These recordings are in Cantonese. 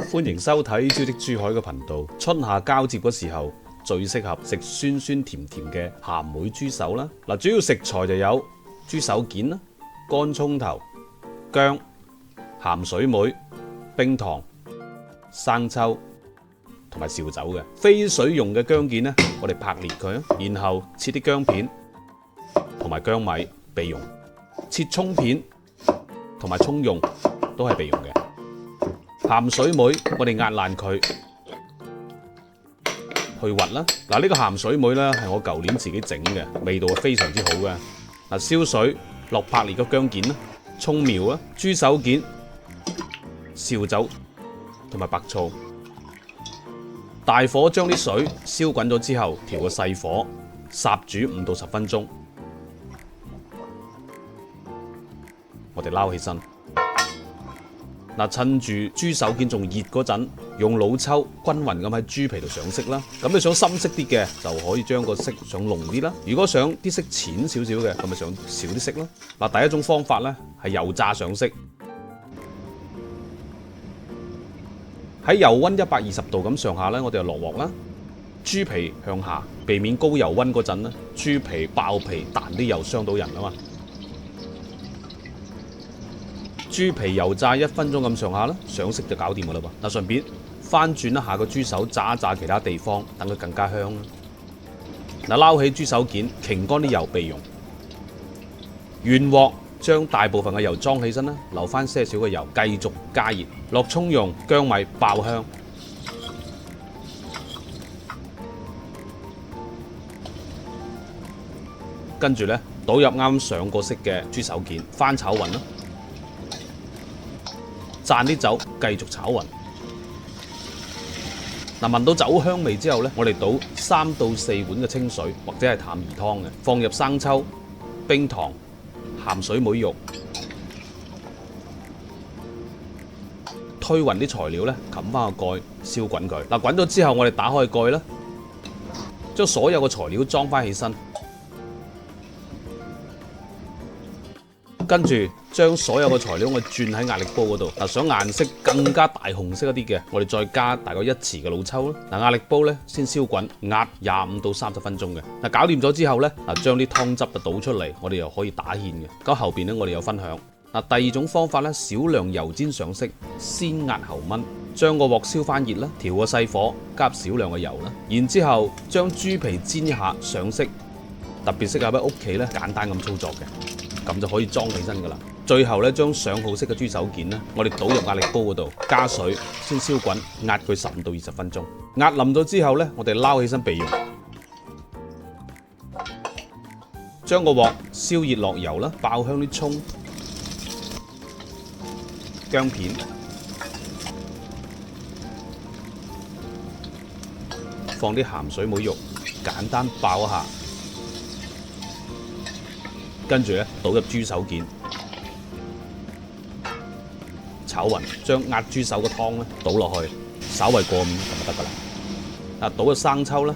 歡迎收睇招積珠海嘅頻道。春夏交接嗰時候，最適合食酸酸甜甜嘅鹹梅豬手啦。嗱，主要食材就有豬手件啦、乾葱頭、薑、鹹水梅、冰糖、生抽同埋紹酒嘅。非水溶嘅薑件呢，我哋拍裂佢，然後切啲薑片同埋薑米備用，切葱片同埋葱蓉都係備用嘅。鹹水梅我哋壓爛佢去核啦。嗱，呢個鹹水梅呢係我舊年自己整嘅，味道係非常之好嘅。嗱，燒水落拍裂嘅薑件啦、葱苗啦、豬手件、紹酒同埋白醋，大火將啲水燒滾咗之後，調個細火烚煮5到10分鐘，我哋撈起身。嗱，趁住豬手件仲熱嗰陣，用老抽均勻咁喺豬皮度上色啦。咁你想深色啲嘅，就可以將個色上濃啲啦。如果想啲色淺少少嘅，咁咪上少啲色咯。嗱，第一種方法呢係油炸上色，喺油溫120度咁上下呢，我哋就落鑊啦。豬皮向下，避免高油溫嗰陣呢，豬皮爆皮彈啲油傷到人啊嘛。豬皮油炸1分鐘咁上下啦，上色就搞掂噶啦噃。嗱，順便翻轉一下個豬手，炸一炸其他地方，等佢更加香啦。嗱，撈起豬手件，擎乾啲油備用。原鑊將大部分嘅油裝起身啦，留翻些少嘅油，繼續加熱，落葱蓉、薑米爆香。跟住呢，倒入啱上過色嘅豬手件，翻炒勻啦。灒啲酒，繼續炒勻。嗱，聞到酒香味之後呢，我哋倒3到4碗嘅清水或者係淡魚湯嘅，放入生抽、冰糖、鹹水梅肉，推勻啲材料呢，冚翻個蓋，燒滾佢。嗱，滾咗之後，我哋打開蓋啦，將所有嘅材料裝翻起身。跟住將所有嘅材料我轉喺壓力煲嗰度。嗱，想顏色更加大紅色一啲嘅，我哋再加大概1匙嘅老抽啦。嗱，壓力煲咧先燒滾，壓25到30分鐘嘅。嗱，搞掂咗之後咧，嗱，將啲湯汁啊倒出嚟，我哋又可以打芡嘅。咁後邊咧我哋有分享。嗱，第二種方法咧，少量油煎上色，先壓後燜，將個鑊燒翻熱啦，調個細火，加入少量嘅油啦，然之後將豬皮煎一下上色，特別適合喺屋企咧簡單咁操作嘅。咁就可以裝起身噶啦。最後咧，將上好色嘅豬手件呢，我哋倒入壓力煲嗰度，加水先燒滾，壓佢15到20分鐘。壓腍咗之後呢，我哋撈起身備用。將個鑊燒熱落油啦，爆香啲葱、薑片，放啲鹹水梅肉，簡單爆一下。跟住咧，倒入豬手件，炒勻，將壓豬手嘅湯咧倒落去，稍為過五就得噶啦。嗱，倒咗生抽啦、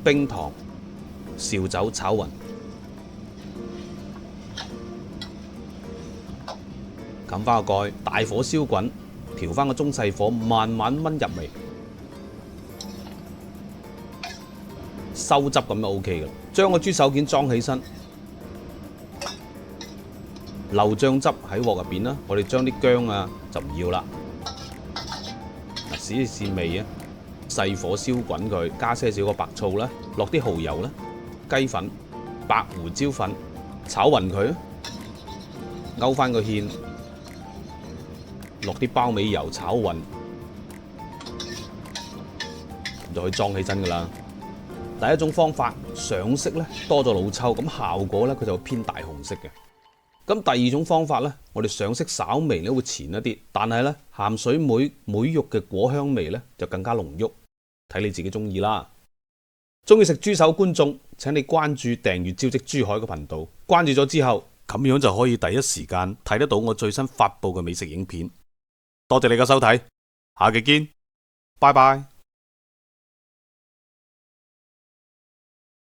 冰糖、紹酒炒勻，冚翻個蓋，大火燒滾，調翻個中細火，慢慢燜入味。收汁咁就 OK 嘅，將個豬手件裝起身，流醬汁喺鑊入邊啦。我哋將啲薑啊就唔要啦，試一試味啊。細火燒滾佢，加些少個白醋啦，落啲蠔油啦、雞粉、白胡椒粉，炒勻佢，勾翻個芡，落啲鮑味油炒勻，就可以裝起身噶啦。第一種方法上色咧多咗老抽，咁效果咧佢就會偏大紅色嘅。咁第二種方法咧，我哋上色稍微咧會淺一啲，但係咧鹹水梅梅肉嘅果香味咧就更加濃郁，睇你自己中意啦。中意食豬手觀眾，請你關注訂閱招積珠海嘅頻道，關注咗之後，咁樣就可以第一時間睇得到我最新發佈嘅美食影片。多謝你嘅收睇，下期見，拜拜。